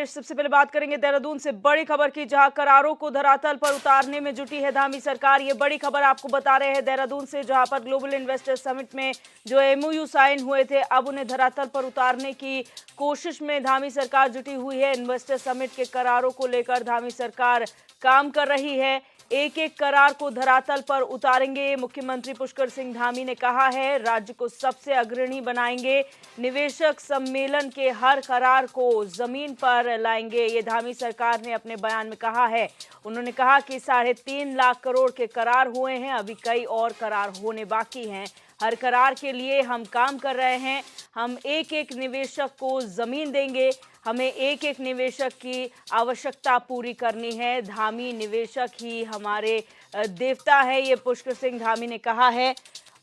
रमेश, सबसे पहले बात करेंगे देहरादून से बड़ी खबर की, जहां करारों को धरातल पर उतारने में जुटी है धामी सरकार। ये बड़ी खबर आपको बता रहे हैं देहरादून से, जहां पर ग्लोबल इन्वेस्टर समिट में जो एमओयू साइन हुए थे, अब उन्हें धरातल पर उतारने की कोशिश में धामी सरकार जुटी हुई है। इन्वेस्टर समिट के करारों को लेकर धामी सरकार काम कर रही है। एक एक करार को धरातल पर उतारेंगे, मुख्यमंत्री पुष्कर सिंह धामी ने कहा है। राज्य को सबसे अग्रणी बनाएंगे, निवेशक सम्मेलन के हर करार को जमीन पर लाएंगे, ये धामी सरकार ने अपने बयान में कहा है। उन्होंने कहा कि 3.5 लाख करोड़ के करार हुए हैं, अभी कई और करार होने बाकी हैं। हर करार के लिए हम काम कर रहे हैं। हम एक एक निवेशक को जमीन देंगे, हमें एक एक निवेशक की आवश्यकता पूरी करनी है। धामी निवेशक ही हमारे देवता है, ये पुष्कर सिंह धामी ने कहा है।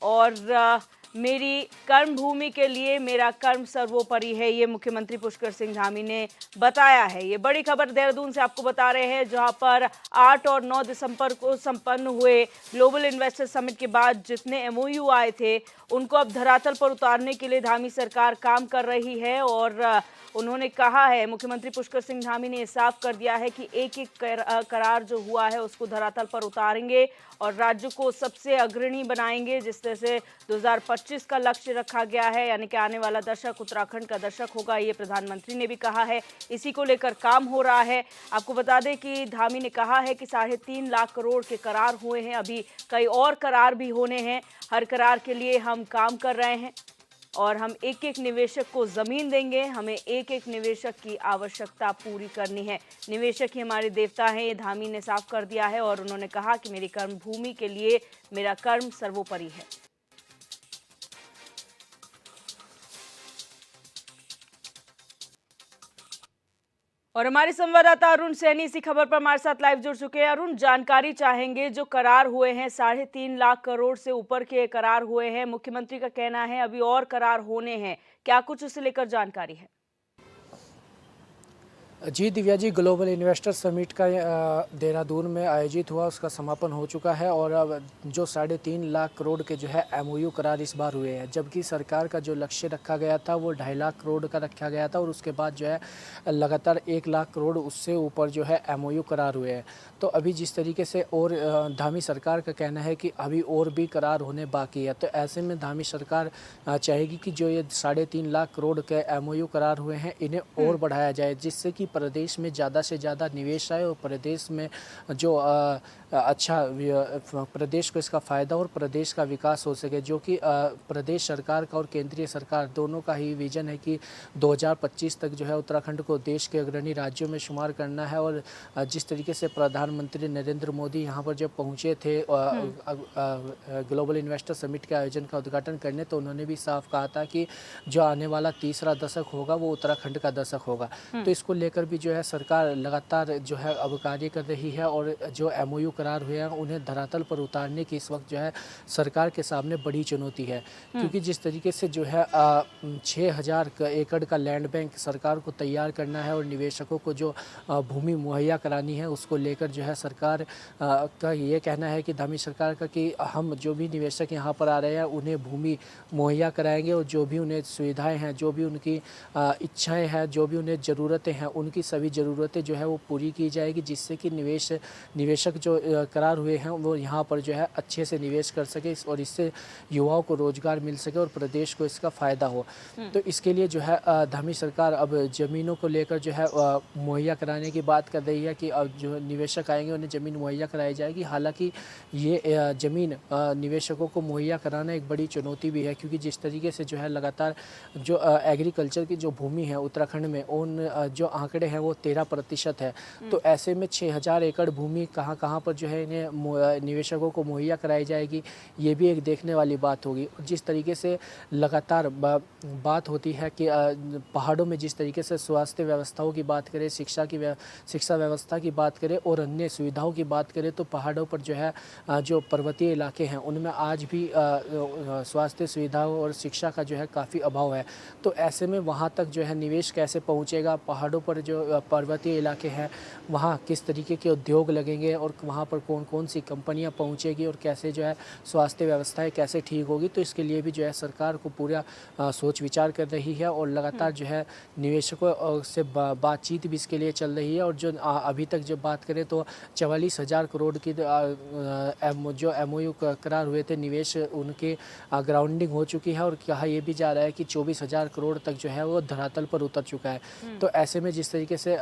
और मेरी कर्म भूमि के लिए मेरा कर्म सर्वोपरि है, ये मुख्यमंत्री पुष्कर सिंह धामी ने बताया है। ये बड़ी खबर देहरादून से आपको बता रहे हैं, जहां पर 8 और 9 दिसंबर को संपन्न हुए ग्लोबल इन्वेस्टर समिट के बाद जितने एमओयू आए थे, उनको अब धरातल पर उतारने के लिए धामी सरकार काम कर रही है। और उन्होंने कहा है, मुख्यमंत्री पुष्कर सिंह धामी ने साफ कर दिया है कि एक एक करार जो हुआ है उसको धरातल पर उतारेंगे और राज्य को सबसे अग्रणी बनाएंगे। जिस तरह से 2025 का लक्ष्य रखा गया है, यानी कि आने वाला दशक उत्तराखंड का दशक होगा, ये प्रधानमंत्री ने भी कहा है। इसी को लेकर काम हो रहा है। आपको बता दें कि धामी ने कहा है कि 3.5 लाख करोड़ के करार हुए हैं, अभी कई और करार भी होने हैं। हर करार के लिए हम काम कर रहे हैं और हम एक एक निवेशक को जमीन देंगे, हमें एक एक निवेशक की आवश्यकता पूरी करनी है। निवेशक ही हमारे देवता हैं, ये धामी ने साफ कर दिया है। और उन्होंने कहा कि मेरी कर्म भूमि के लिए मेरा कर्म सर्वोपरि है। और हमारे संवाददाता अरुण सैनी इसी खबर पर हमारे साथ लाइव जुड़ चुके हैं। अरुण, जानकारी चाहेंगे, जो करार हुए हैं 3.5 लाख करोड़ से ऊपर के करार हुए हैं, मुख्यमंत्री का कहना है अभी और करार होने हैं, क्या कुछ उसे लेकर जानकारी है? जी Divya ji, global investor summit का देहरादून में आयोजित हुआ, उसका समापन हो चुका है। और अब जो 3.5 लाख करोड़ के जो है एमओयू करार इस बार हुए हैं, जबकि सरकार का जो लक्ष्य रखा गया था वो 2.5 लाख करोड़ का रखा गया था। और उसके बाद जो है लगातार 1 लाख करोड़ उससे ऊपर जो है एमओयू करार हुए हैं। तो अभी जिस तरीके से और धामी सरकार का कहना है कि अभी और भी करार होने बाकी है, तो ऐसे में धामी सरकार चाहेगी कि जो ये 3.5 लाख करोड़ के एमओयू करार हुए हैं इन्हें और बढ़ाया जाए, जिससे कि प्रदेश में ज़्यादा से ज़्यादा निवेश आए और प्रदेश में जो प्रदेश को इसका फ़ायदा और प्रदेश का विकास हो सके, जो कि प्रदेश सरकार का और केंद्रीय सरकार दोनों का ही विजन है कि 2025 तक जो है उत्तराखंड को देश के अग्रणी राज्यों में शुमार करना है। और जिस तरीके से प्रधानमंत्री नरेंद्र मोदी यहाँ पर जब पहुँचे थे ग्लोबल इन्वेस्टर समिट के आयोजन का उद्घाटन करने, तो उन्होंने भी साफ कहा था कि जो आने वाला तीसरा दशक होगा वो उत्तराखंड का दशक होगा। तो इसको लेकर भी जो है सरकार लगातार जो है अब कार्य कर रही है। और जो एमओयू करार हुए हैं उन्हें धरातल पर उतारने की इस वक्त जो है सरकार के सामने बड़ी चुनौती है, क्योंकि जिस तरीके से जो है 6,000 एकड़ का लैंड बैंक सरकार को तैयार करना है और निवेशकों को जो भूमि मुहैया करानी है, उसको लेकर जो है सरकार का ये कहना है कि धामी सरकार का कि हम जो भी निवेशक यहाँ पर आ रहे हैं उन्हें भूमि मुहैया कराएंगे और जो भी उन्हें सुविधाएँ हैं, जो भी उनकी इच्छाएँ हैं, जो भी उन्हें ज़रूरतें हैं, उनकी सभी ज़रूरतें जो है वो पूरी की जाएगी, जिससे कि निवेशक जो करार हुए हैं वो यहाँ पर जो है अच्छे से निवेश कर सके और इससे युवाओं को रोजगार मिल सके और प्रदेश को इसका फ़ायदा हो। तो इसके लिए जो है धामी सरकार अब ज़मीनों को लेकर जो है मुहैया कराने की बात कर रही है कि अब जो निवेशक आएंगे उन्हें ज़मीन मुहैया कराई जाएगी। हालांकि ये ज़मीन निवेशकों को मुहैया कराना एक बड़ी चुनौती भी है, क्योंकि जिस तरीके से जो है लगातार जो एग्रीकल्चर की जो भूमि है उत्तराखंड में, उन जो आंकड़े हैं वो 13% है। तो ऐसे में 6,000 एकड़ भूमि कहाँ पर जो है इन्हें निवेशकों को मुहैया कराई जाएगी, ये भी एक देखने वाली बात होगी। जिस तरीके से लगातार बात होती है कि पहाड़ों में जिस तरीके से स्वास्थ्य व्यवस्थाओं की बात करें, शिक्षा व्यवस्था की बात करें और अन्य सुविधाओं की बात करें, तो पहाड़ों पर जो है जो पर्वतीय इलाके हैं उनमें आज भी स्वास्थ्य सुविधाओं और शिक्षा का जो है काफ़ी अभाव है। तो ऐसे में वहाँ तक जो है निवेश कैसे पहुँचेगा, पहाड़ों पर जो पर्वतीय इलाके हैं वहाँ किस तरीके के उद्योग लगेंगे और वहाँ पर कौन कौन सी कंपनियाँ पहुँचेगी और कैसे जो है स्वास्थ्य व्यवस्थाएं कैसे ठीक होगी। तो इसके लिए भी जो है सरकार को पूरा सोच विचार कर रही है और लगातार जो है निवेशकों से बातचीत भी इसके लिए चल रही है। और जो अभी तक जब बात करें तो 44,000 करोड़ की जो MOU करार हुए थे निवेश उनके ग्राउंडिंग हो चुकी है और कहा यह भी जा रहा है कि 24,000 करोड़ तक जो है वो धरातल पर उतर चुका है। तो ऐसे में जिस तरीके से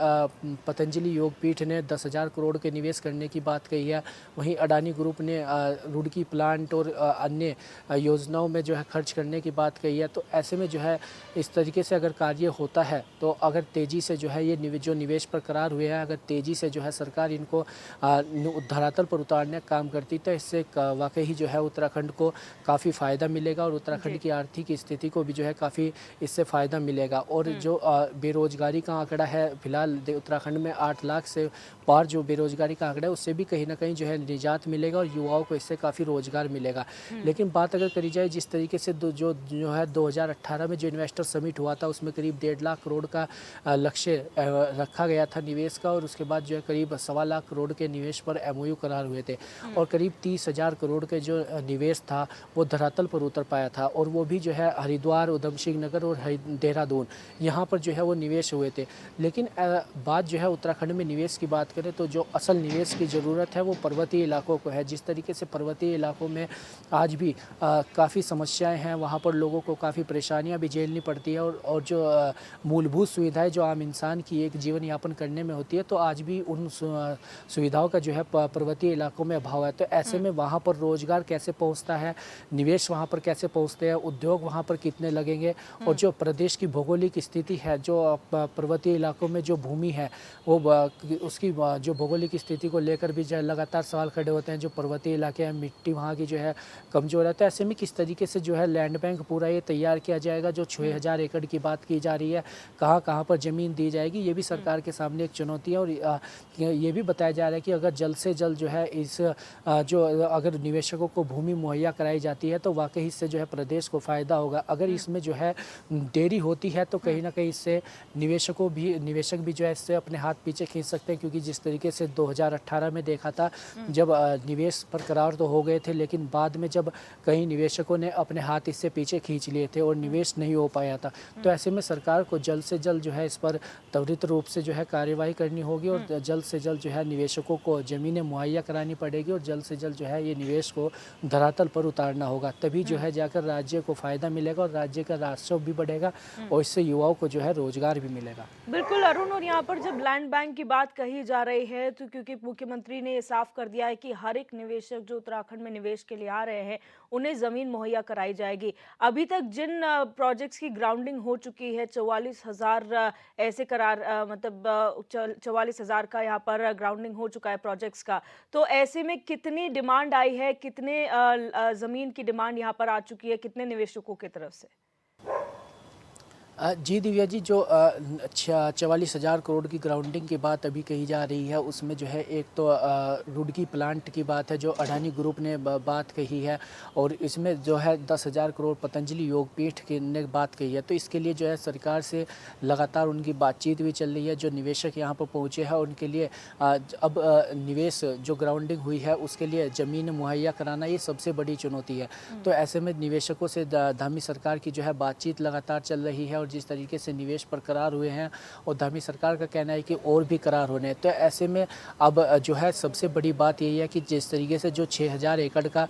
पतंजलि योगपीठ ने 10,000 करोड़ के निवेश करने की बात कही है, वहीं अडानी ग्रुप ने रुड़की प्लांट और अन्य योजनाओं में जो है खर्च करने की बात कही है। तो ऐसे में जो है इस तरीके से अगर कार्य होता है तो अगर तेज़ी से जो है ये जो निवेश पर करार हुए हैं अगर तेज़ी से जो है सरकार इनको धरातल पर उतारने का काम करती तो इससे वाकई जो है उत्तराखंड को काफ़ी फ़ायदा मिलेगा और उत्तराखंड की आर्थिक स्थिति को भी जो है काफ़ी इससे फ़ायदा मिलेगा। और जो बेरोजगारी का आंकड़ा है फिलहाल उत्तराखंड में 8 लाख से पार जो बेरोजगारी का आंकड़ा है उससे भी कहीं ना कहीं जो है निजात मिलेगा और युवाओं को इससे काफ़ी रोजगार मिलेगा। लेकिन बात अगर करी जाए जिस तरीके से जो है 2018 में जो इन्वेस्टर समिट हुआ था उसमें करीब 1.5 लाख करोड़ का लक्ष्य रखा गया था निवेश का और उसके बाद जो है करीब 1.25 लाख करोड़ के निवेश पर MOU करार हुए थे और करीब 30,000 करोड़ के जो निवेश था वो धरातल पर उतर पाया था और वो भी जो है हरिद्वार, उधम सिंह नगर और देहरादून यहाँ पर जो है वो निवेश हुए थे। लेकिन बात जो है उत्तराखंड में निवेश की बात करें तो जो असल निवेश की ज़रूरत है वो पर्वतीय इलाकों को है। जिस तरीके से पर्वतीय इलाकों में आज भी काफ़ी समस्याएं हैं, वहाँ पर लोगों को काफ़ी परेशानियां भी झेलनी पड़ती है और जो मूलभूत सुविधाएं जो आम इंसान की एक जीवन यापन करने में होती है तो आज भी उन सुविधाओं का जो है पर्वतीय इलाकों में अभाव है। तो ऐसे में वहाँ पर रोजगार कैसे पहुँचता है, निवेश वहाँ पर कैसे पहुँचते हैं, उद्योग वहाँ पर कितने लगेंगे और जो प्रदेश की भौगोलिक स्थिति है, जो पर्वतीय इलाकों में जो भूमि है वो उसकी जो भौगोलिक स्थिति को लेकर भी जो है लगातार सवाल खड़े होते हैं। जो पर्वतीय इलाके हैं मिट्टी वहाँ की जो है कमज़ोर है। तो ऐसे में किस तरीके से जो है लैंड बैंक पूरा ये तैयार किया जाएगा, जो 6,000 एकड़ की बात की जा रही है, कहाँ कहाँ पर ज़मीन दी जाएगी, ये भी सरकार के सामने एक चुनौती है। और ये भी बताया जा रहा है कि अगर जल्द से जल्द जो है इस जो अगर निवेशकों को भूमि मुहैया कराई जाती है तो वाकई इससे जो है प्रदेश को फ़ायदा होगा। अगर इसमें जो है देरी होती है तो कहीं ना कहीं इससे निवेशक भी जो है इससे अपने हाथ पीछे खींच सकते हैं, क्योंकि जिस तरीके से 2018 में देखा था जब निवेश पर करार तो हो गए थे लेकिन बाद में जब कई निवेशकों ने अपने हाथ इससे पीछे खींच लिए थे और निवेश नहीं हो पाया था। तो ऐसे में सरकार को जल्द से जल्द जो है इस पर त्वरित रूप से जो है कार्यवाही करनी होगी और जल्द से जल्द जो है निवेशकों को ज़मीनें मुहैया करानी पड़ेगी और जल्द से जल्द जो है ये निवेश को धरातल पर उतारना होगा। तभी जो है जाकर राज्य को फ़ायदा मिलेगा और राज्य का राजस्व भी बढ़ेगा और इससे युवाओं को जो है रोजगार भी मिलेगा। बिल्कुल अरुण, और यहाँ पर जब लैंड बैंक की बात कही जा रही है तो क्योंकि मुख्यमंत्री ने ये साफ कर दिया है कि हर एक निवेशक जो उत्तराखंड में निवेश के लिए आ रहे हैं उन्हें जमीन मुहैया कराई जाएगी। अभी तक जिन प्रोजेक्ट्स की ग्राउंडिंग हो चुकी है 44,000 ऐसे करार मतलब 44,000 का यहाँ पर ग्राउंडिंग हो चुका है प्रोजेक्ट्स का। तो ऐसे में कितनी डिमांड आई है, कितने जमीन की डिमांड यहाँ पर आ चुकी है, कितने निवेशकों की तरफ से? जी दिव्या जी, जो 44,000 करोड़ की ग्राउंडिंग की बात अभी कही जा रही है उसमें जो है एक तो रुड़की प्लांट की बात है जो अडानी ग्रुप ने बात कही है और इसमें जो है 10,000 करोड़ पतंजलि योगपीठ की ने बात कही है। तो इसके लिए जो है सरकार से लगातार उनकी बातचीत भी चल रही है। जो निवेशक यहाँ पर पहुँचे हैं उनके लिए अब निवेश जो ग्राउंडिंग हुई है उसके लिए ज़मीन मुहैया कराना ये सबसे बड़ी चुनौती है। तो ऐसे में निवेशकों से धामी सरकार की जो है बातचीत लगातार चल रही है और जिस तरीके से निवेश पर करार हुए हैं और धामी सरकार का कहना है कि और भी करार होने हैं। तो ऐसे में अब जो है सबसे बड़ी बात यही है कि जिस तरीके से जो 6,000 एकड़ का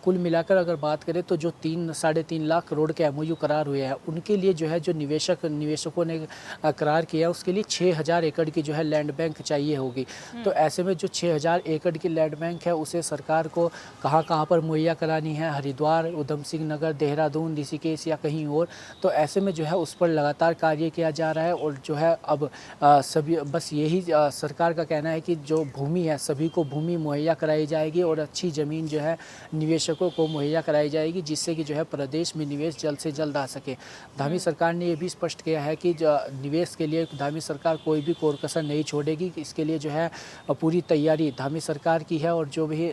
कुल मिलाकर अगर बात करें तो जो 3-3.5 लाख करोड़ के MOU करार हुए हैं उनके लिए जो है जो निवेशकों ने करार किया उसके लिए 6,000 एकड़ की जो है लैंड बैंक चाहिए होगी। तो ऐसे में जो 6,000 एकड़ की लैंड बैंक है उसे सरकार को कहाँ कहाँ पर मुहैया करानी है, हरिद्वार, उधम सिंह नगर, देहरादून, ऋषिकेश या कहीं और। तो ऐसे में जो है उस पर लगातार कार्य किया जा रहा है और जो है अब सभी बस यही सरकार का कहना है कि जो भूमि है सभी को भूमि मुहैया कराई जाएगी और अच्छी ज़मीन जो है निवेशकों को मुहैया कराई जाएगी जिससे कि जो है प्रदेश में निवेश जल्द से जल्द आ सके। धामी सरकार ने ये भी स्पष्ट किया है कि निवेश के लिए धामी सरकार कोई भी कोर कसर नहीं छोड़ेगी। इसके लिए जो है पूरी तैयारी धामी सरकार की है और जो भी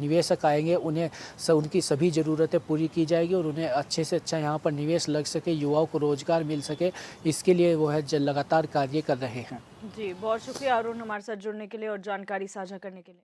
निवेशक आएंगे उन्हें उनकी सभी ज़रूरतें पूरी की जाएगी और उन्हें अच्छे से अच्छा यहाँ पर निवेश लग सके, युवाओं को रोजगार रोजगार मिल सके, इसके लिए वो है लगातार कार्य कर रहे हैं। जी, बहुत शुक्रिया अरुण हमारे साथ जुड़ने के लिए और जानकारी साझा करने के लिए।